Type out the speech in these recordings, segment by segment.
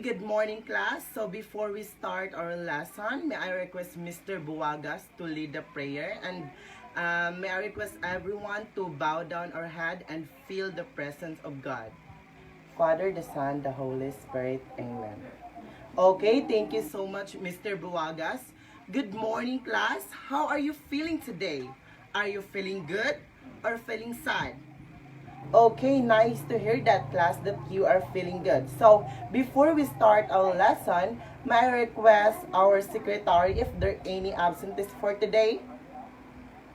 good morning class. So before we start our lesson, may I request Mr. Buwagas to lead the prayer and may I request everyone to bow down our head and feel the presence of God. Father, the Son, the Holy Spirit. Amen. Okay, thank you so much, Mr. Buwagas. Good morning class. How are you feeling today? Are you feeling good or feeling sad? Okay, nice to hear that class that you are feeling good. So, before we start our lesson, may I request our secretary if there are any absentees for today?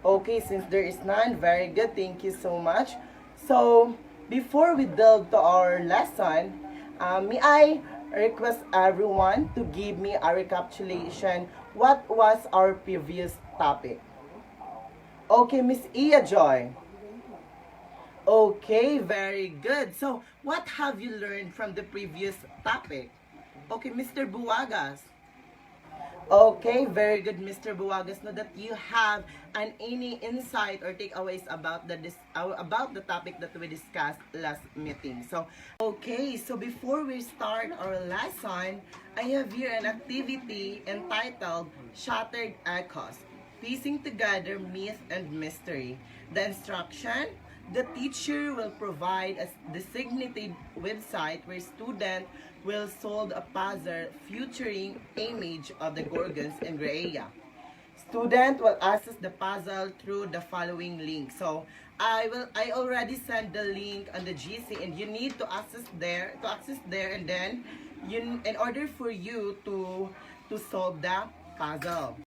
Okay, since there is none, very good. Thank you so much. So, before we delve to our lesson, may I request everyone to give me a recapitulation what was our previous topic? Okay, Miss Iya Joy. Okay, very good. So, what have you learned from the previous topic? Okay, Mr. Buwagas. Okay, very good, Mr. Buwagas. Know that you have any insight or takeaways about about the topic that we discussed last meeting. So, okay, so before we start our lesson, I have here an activity entitled Shattered Echoes, piecing together myth and mystery. The instruction: the teacher will provide a designated website where students will solve a puzzle featuring image of the Gorgons and Graiae. Student will access the puzzle through the following link. So I already sent the link on the GC and you need to access there and then in order for you to solve the puzzle.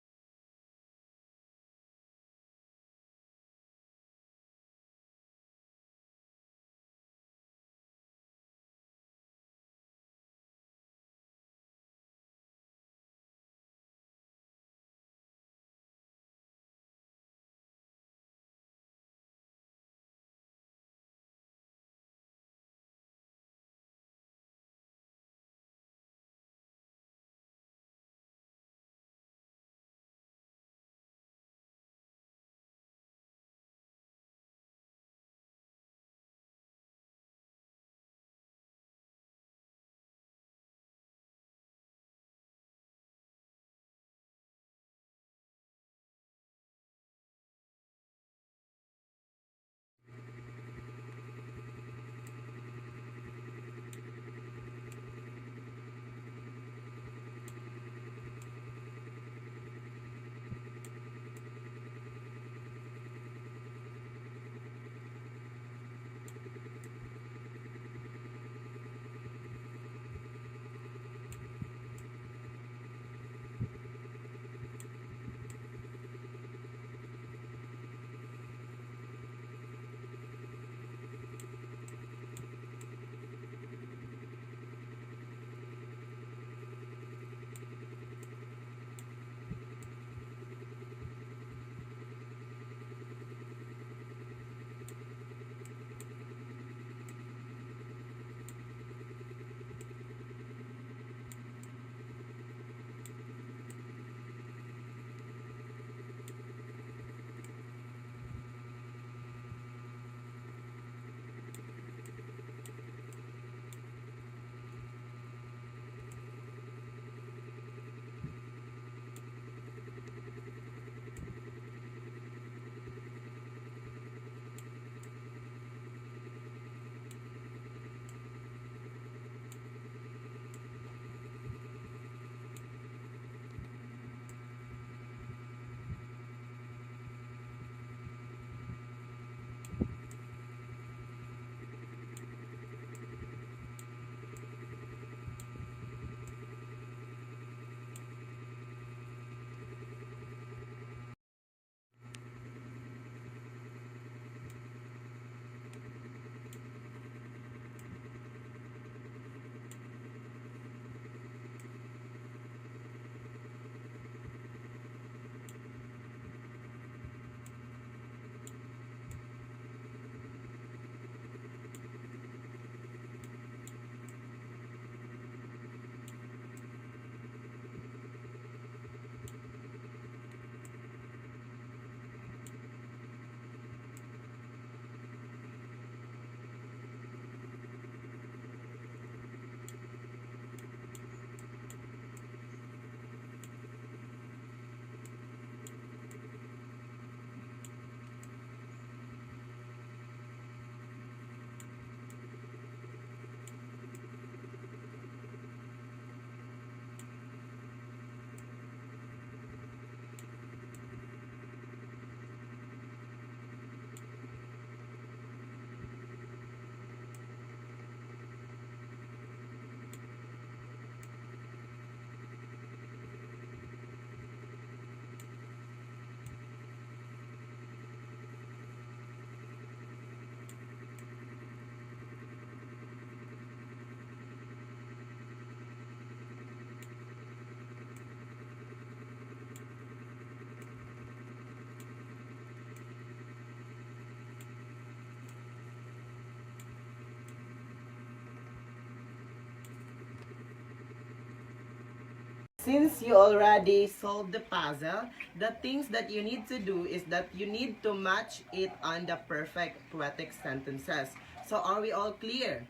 Since you already solved the puzzle, the things that you need to do is that you need to match it on the perfect poetic sentences. So are we all clear?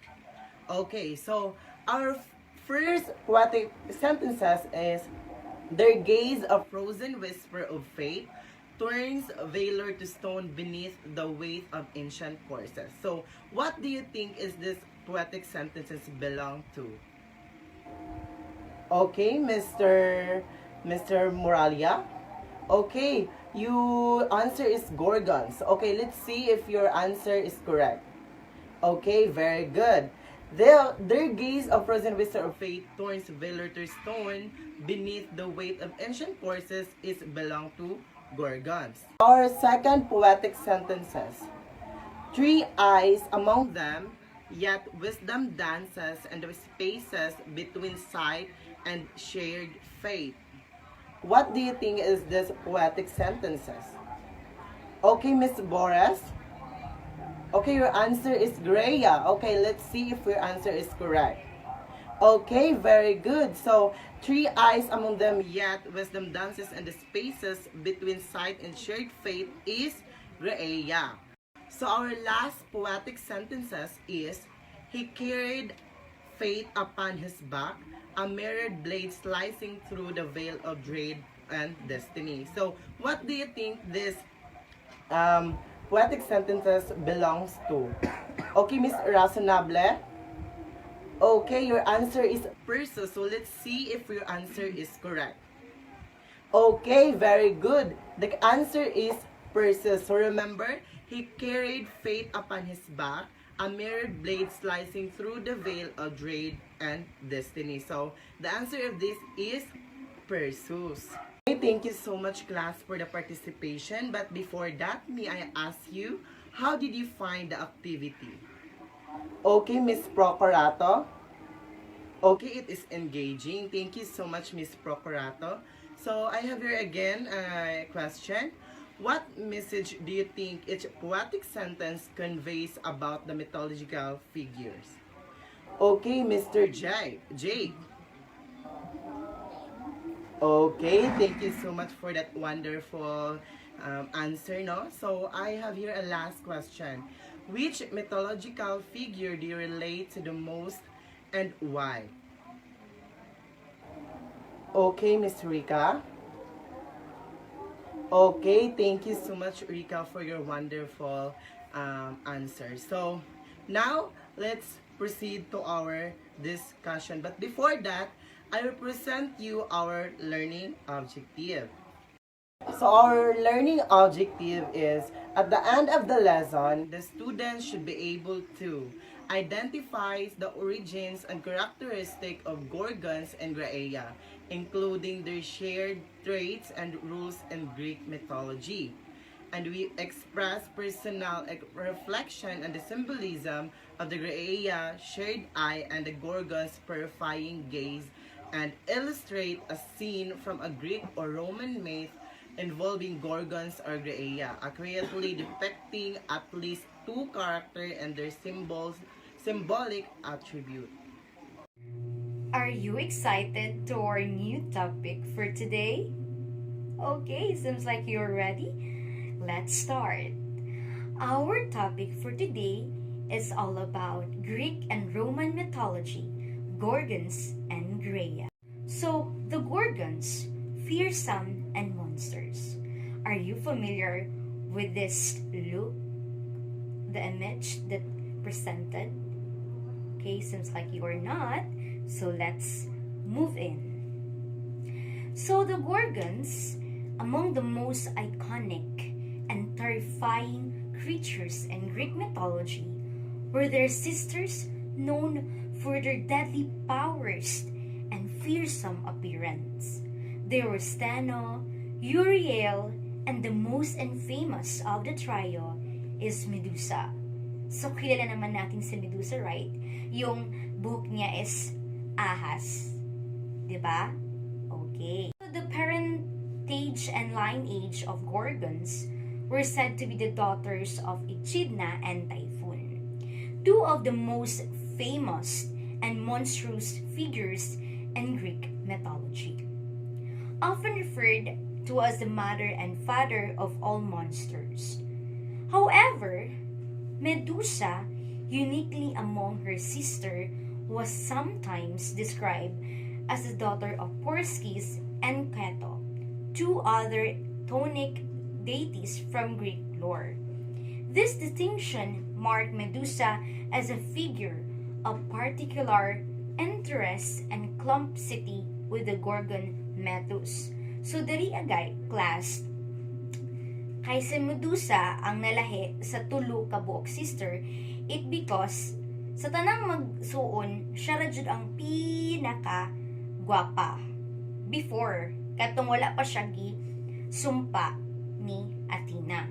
Okay, so our first poetic sentences is their gaze a frozen whisper of fate turns valor to stone beneath the weight of ancient courses. So what do you think is this poetic sentences belong to? Okay, Mr. Moralia. Okay, you answer is Gorgons. Okay, let's see if your answer is correct. Okay, very good. Their gaze of frozen whisper of fate turns valor to stone beneath the weight of ancient courses is belong to Gorgons. Our second poetic sentences. Three eyes among them, yet wisdom dances in the spaces between sight and shared fate. What do you think is this poetic sentences? Okay, Miss Boris. Okay, your answer is Graiae. Okay, let's see if your answer is correct. Okay, very good. So, three eyes among them, yet wisdom dances in the spaces between sight and shared fate is Graiae. So, our last poetic sentences is, he carried fate upon his back, a mirrored blade slicing through the veil of dread and destiny. So, what do you think this poetic sentences belongs to? Okay, Miss Razonable. Okay, your answer is Perseus. So let's see if your answer is correct. Okay, very good. The answer is Perseus. So remember, he carried fate upon his back, a mirrored blade slicing through the veil of dread and destiny. So the answer of this is Perseus. Thank you so much, class, for the participation. But before that, may I ask you, how did you find the activity? Okay, Miss Procurato. Okay, it is engaging. Thank you so much, Miss Procurato. So, I have here again a question. What message do you think each poetic sentence conveys about the mythological figures? Okay, Mr. Jake. Okay, thank you so much for that wonderful answer, no? So, I have here a last question. Which mythological figure do you relate to the most and why? Okay, Miss Rika. Okay, thank you so much, Rika, for your wonderful answer. So, now, let's proceed to our discussion. But before that, I will present you our learning objective. So our learning objective is, at the end of the lesson, the students should be able to identify the origins and characteristics of Gorgons and Graiae, including their shared traits and rules in Greek mythology. And we express personal reflection on the symbolism of the Graiae shared eye and the Gorgons' purifying gaze, and illustrate a scene from a Greek or Roman myth involving Gorgons or Graiae, accurately depicting at least two characters and their symbolic attribute. Are you excited to our new topic for today? Okay, seems like you're ready. Let's start. Our topic for today is all about Greek and Roman mythology, Gorgons and Graiae. So, the Gorgons, fearsome and monsters. Are you familiar with this look? The image that presented? Okay, seems like you are not. So, let's move in. So, the Gorgons, among the most iconic and terrifying creatures in Greek mythology, were their sisters known for their deadly powers and fearsome appearance. They were Steno, Uriel, and the most infamous of the trio is Medusa. So, kilala naman natin si Medusa, right? Yung buhok niya is ahas. Diba? Okay. So, the parentage and lineage of Gorgons were said to be the daughters of Echidna and Typhon, two of the most famous and monstrous figures in Greek mythology. often referred to as the mother and father of all monsters. However, Medusa, uniquely among her sister, was sometimes described as the daughter of Phorcys and Keto, two other Chthonic deities from Greek lore. This distinction marked Medusa as a figure of particular interest and complicity with the Gorgon mythos. So, diri agay, class, kay si Medusa ang nalahi sa tulo ka buok sister, it because sa tanang magsuon, siya ra jud ang pinaka gwapa before katong wala pa siya gi sumpa ni Athena.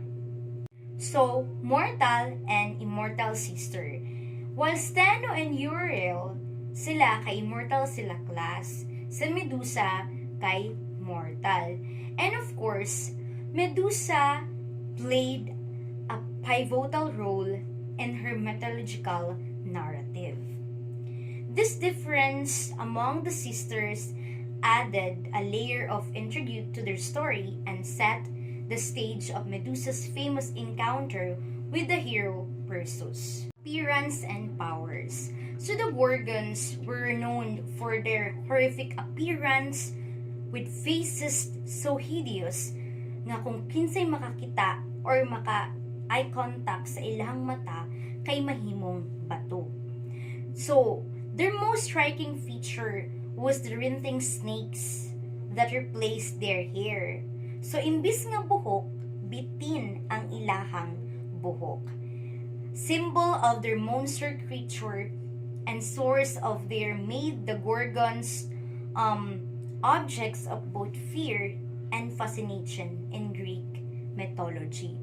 So, mortal and immortal sister. While Steno and Uriel, sila kay immortal sila class, sa Medusa kay mortal. And of course, Medusa played a pivotal role in her mythological narrative. This difference among the sisters added a layer of intrigue to their story and set the stage of Medusa's famous encounter with the hero Perseus. Appearance and powers. So the Gorgons were known for their horrific appearance with faces so hideous nga kung kinsay makakita or maka-eye contact sa ilang mata kay mahimong bato. So, their most striking feature was the writhing snakes that replaced their hair. So, imbis nga buhok, bitin ang ilahang buhok. Symbol of their monster creature and source of their made the Gorgons objects of both fear and fascination in Greek mythology.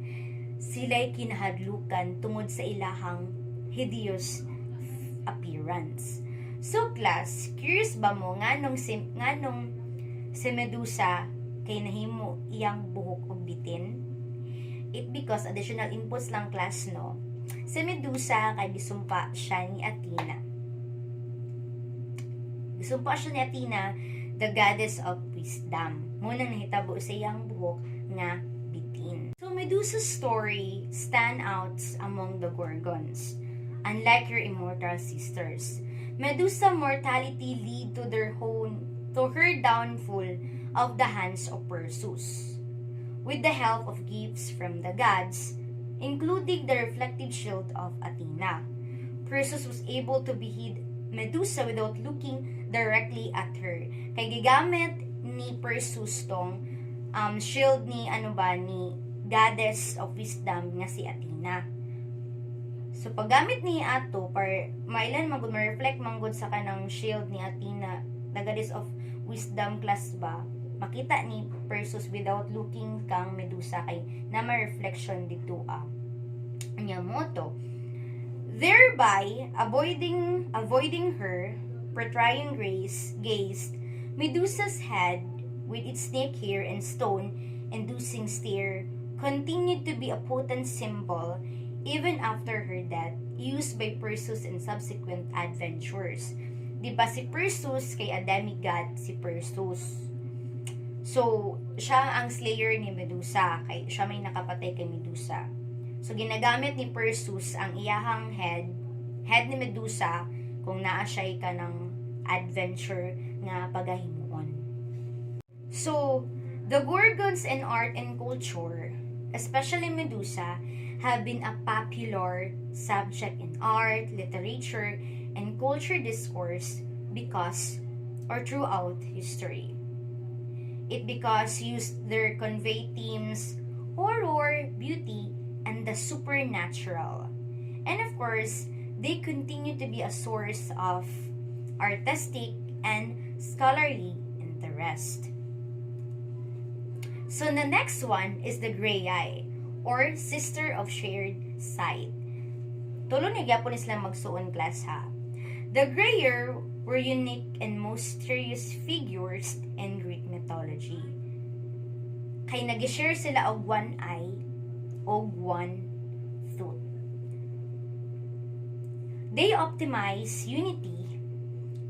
Sila'y kinahadlukan tungod sa ilahang hideous appearance. So class, curious ba mo nganong si Medusa kay nahimo iyang buhok og bitin? It because additional inputs lang class no. Si Medusa kay gisumpa siya ni Athena. Gisumpa siya ni Athena, the goddess of wisdom. Munang nahitabo sa iyang buhok nga bitin. So Medusa's story stand out among the Gorgons. Unlike her immortal sisters, Medusa's mortality lead to her downfall of the hands of Perseus. With the help of gifts from the gods, including the reflective shield of Athena, Perseus was able to behead Medusa without looking directly at her. Kay gigamit ni Perseus tong shield ni ni goddess of wisdom nga si Athena. So paggamit ni ato mailan magud ma-reflect manggod sa kanang shield ni Athena, the goddess of wisdom class ba, makita ni Perseus without looking kang Medusa kay na ma-reflection dito nya moto. Thereby avoiding her portraying gaze, Medusa's head with its snake hair and stone-inducing stare continued to be a potent symbol even after her death, used by Perseus in subsequent adventures. Di ba si Perseus kay a demigod si Perseus. So, siya ang slayer ni Medusa, kay siya may nakapatay kay Medusa. So, ginagamit ni Perseus ang iyahang head ni Medusa kung naa siya ka ng adventure nga pagahimuon. So, the Gorgons in art and culture, especially Medusa, have been a popular subject in art, literature, and culture discourse because or throughout history. It because used their convey themes, horror, beauty, and the supernatural. And of course, they continue to be a source of artistic and scholarly interest. So the next one is the Graiae, or sister of shared sight. Tulo ni gyapon sila magsuon class ha. The Graiae were unique and mysterious figures in Greek mythology. Kay nag-share sila og one eye og one tooth. They optimize unity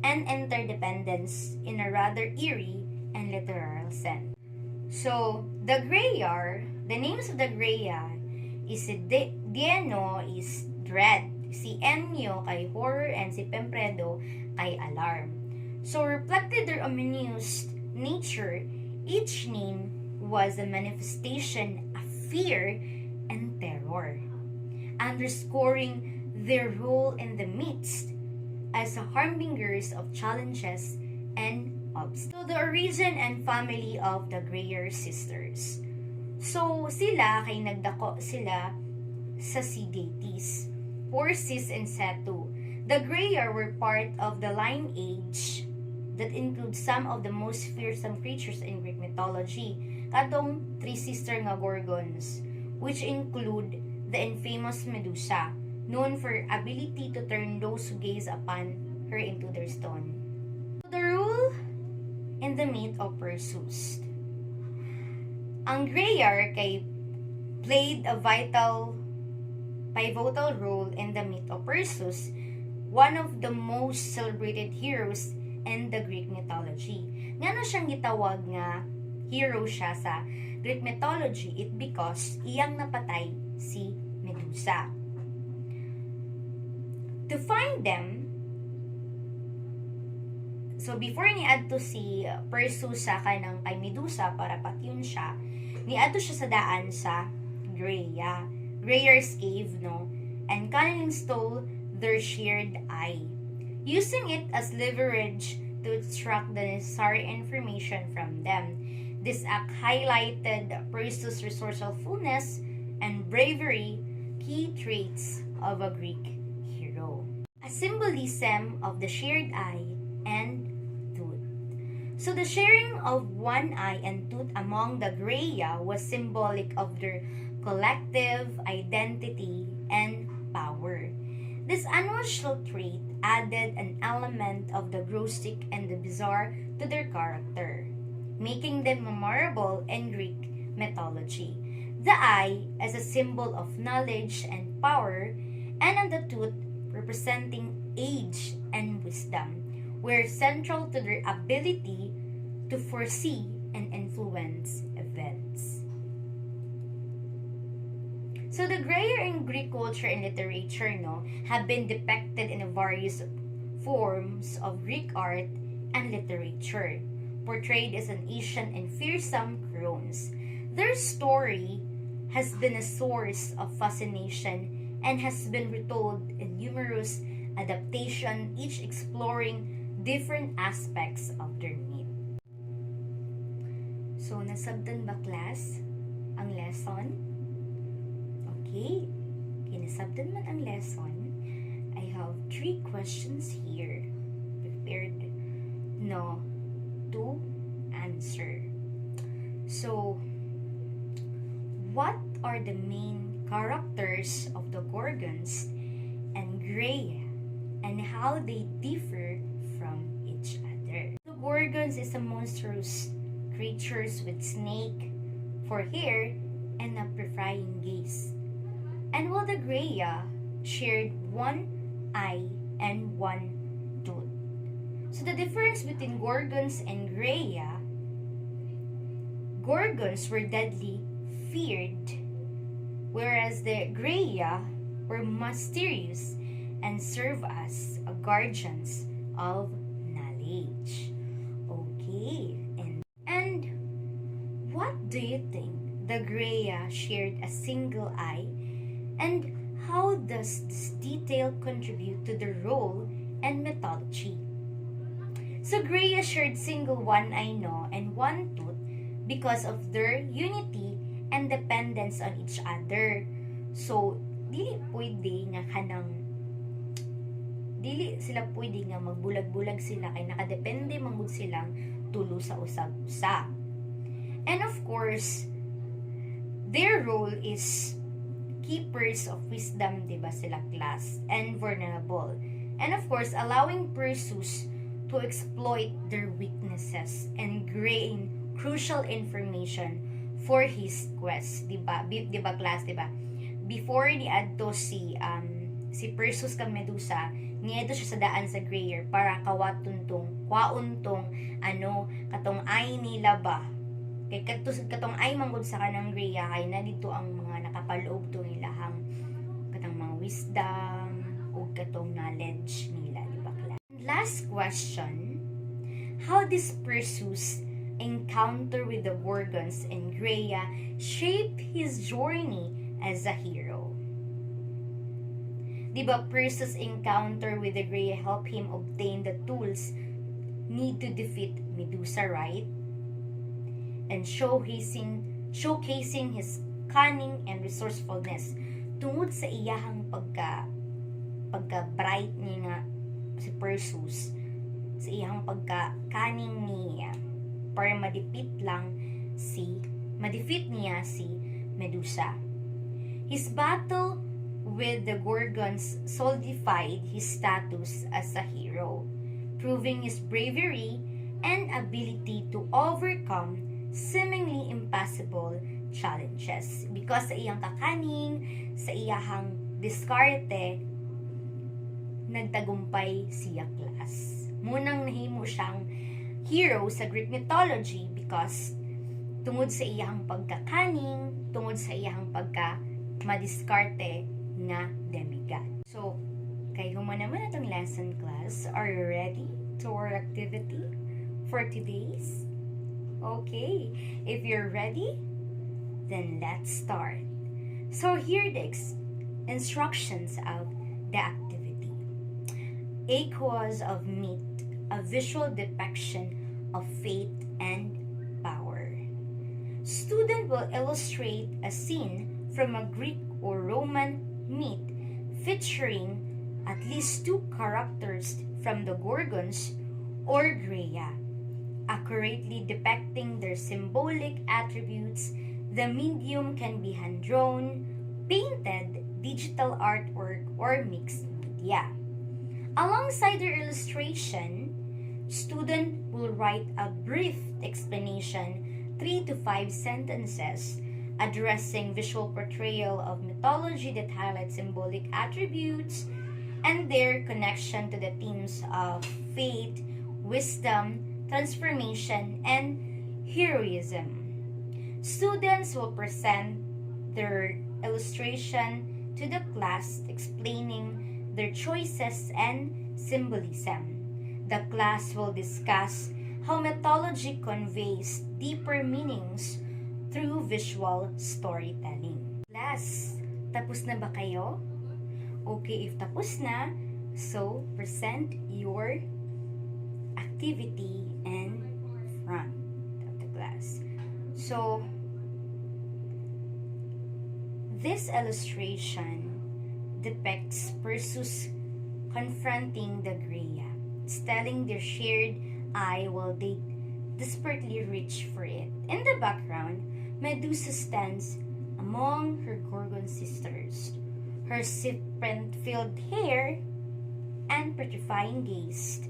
and interdependence in a rather eerie and literal sense. So, the Graiae, the names of the Graiae is si Dieno is dread, si Enyo kay horror, and si Pempredo kay alarm. So, reflected their ominous nature, each name was a manifestation of fear and terror, underscoring their role in the midst as harbingers of challenges and obstacles. So, the origin and family of the Graiae sisters. So, sila, kay nagdako sila sa sea deities, Perseus and Setu. The Graiae were part of the lineage that includes some of the most fearsome creatures in Greek mythology, katong three sister nga Gorgons, which include the infamous Medusa, known for her ability to turn those who gaze upon her into their stone. The rule in the myth of Perseus. Ang Graiae kay played a pivotal role in the myth of Perseus, one of the most celebrated heroes in the Greek mythology. Ngano siyang gitawag nga hero siya sa Greek mythology? It because iyang napatay si Medusa. To find them, so before niadto si Perseus sa kanang kay Medusa para patyon siya, niadto siya sa daan sa Graiae's cave, no? And cunning stole their shared eye, using it as leverage to extract the necessary information from them. This act highlighted Perseus' resourcefulness and bravery, key traits of a Greek hero. A symbolism of the shared eye and tooth. So the sharing of one eye and tooth among the Graiae was symbolic of their collective identity and power. This unusual trait added an element of the grotesque and the bizarre to their character, making them memorable in Greek mythology. The eye as a symbol of knowledge and power, and the tooth representing age and wisdom, were central to their ability to foresee and influence events. So the Graiae in Greek culture and literature, have been depicted in various forms of Greek art and literature, portrayed as an ancient and fearsome crones. Their story has been a source of fascination and has been retold in numerous adaptations, each exploring different aspects of their myth. So, nasabtan ba class ang lesson? Okay, kinasabtan man ang lesson. I have 3 questions here prepared to answer. So, what are the main characters of the Gorgons and Graiae, and how they differ from each other? The Gorgons is a monstrous creatures with snake for hair and a prying gaze. And while the Graiae shared one eye and one tooth. So the difference between Gorgons and Graiae, Gorgons were deadly feared, whereas the Graiae were mysterious and serve as guardians of knowledge. Okay, and what do you think? The Graiae shared a single eye, and how does this detail contribute to the role and mythology? So Graiae shared single one eye and one tooth because of their unity and dependence on each other. So dili sila pwede nga magbulag-bulag sila kay nakadepende mangud silang tulo sa usab-usa. And of course, their role is keepers of wisdom, diba sila class, and vulnerable. And of course, allowing Perseus to exploit their weaknesses and gain crucial information for his quest, diba? Diba class, diba? Before ni adto si si Perseus kag Medusa, niya siya sa daan sa Graiae para kwauntong katong ay nila ba. Kay katong ay manggod sa kanang Graiae kay na dito ang mga nakapaloob to ilahang katong mga wisdom o katong knowledge nila, di ba? Last question, how does Perseus encounter with the Gorgons and Graiae shape his journey as a hero? Diba Perseus' encounter with the Graiae help him obtain the tools need to defeat Medusa, right? And showcasing his cunning and resourcefulness tungod sa iyahang pagka-bright niya nga si Perseus, sa iyahang pagka-cunning niya para madefeat niya si Medusa. His battle with the Gorgons solidified his status as a hero, proving his bravery and ability to overcome seemingly impossible challenges. Because sa iyang kakaning, sa iyahang diskarte, nagtagumpay siya class. Munang nahimo siyang hero sa Greek mythology because tungod sa iyang pagkakaning, tungod sa iyang madiskarte nga demigod. So, kay human naman itong lesson class. Are you ready to our activity for today's? Okay, if you're ready, then let's start. So, here are the instructions of the activity. Echoes of myth, a visual depiction of faith and power. Student will illustrate a scene from a Greek or Roman myth featuring at least 2 characters from the Gorgons or Graiae, accurately depicting their symbolic attributes. The medium can be hand-drawn, painted, digital artwork, or mixed media. Alongside their illustration, student will write a brief explanation, 3 to 5 sentences, addressing visual portrayal of mythology that highlights symbolic attributes and their connection to the themes of faith, wisdom, transformation, and heroism. Students will present their illustration to the class explaining their choices and symbolism. The class will discuss how mythology conveys deeper meanings through visual storytelling. Class, tapos na ba kayo? Okay, if tapos na, so present your activity in front of the class. So, this illustration depicts Perseus confronting the Graiae, telling their shared eye while they desperately reach for it. In the background, Medusa stands among her Gorgon sisters, her serpent-filled hair and petrifying gaze,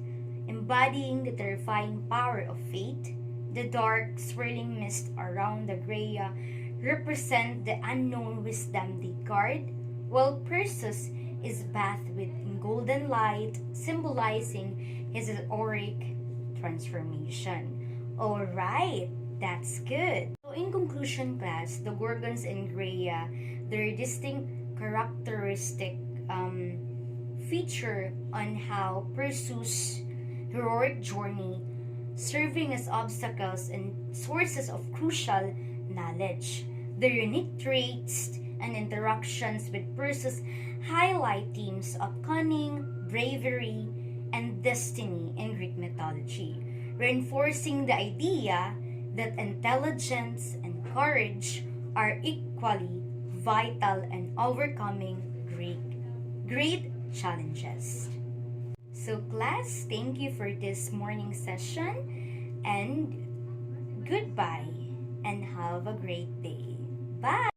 embodying the terrifying power of fate. The dark, swirling mist around the Graiae represent the unknown wisdom they guard, while Perseus is bathed with golden light, symbolizing his auric transformation. Alright, that's good. So in conclusion, class, the Gorgons and Graiae, their distinct characteristic feature on how Perseus' heroic journey serving as obstacles and sources of crucial knowledge. Their unique traits and interactions with Perseus highlight themes of cunning, bravery, and destiny in Greek mythology, reinforcing the idea that intelligence and courage are equally vital in overcoming great challenges. So class, thank you for this morning session and goodbye and have a great day. Bye!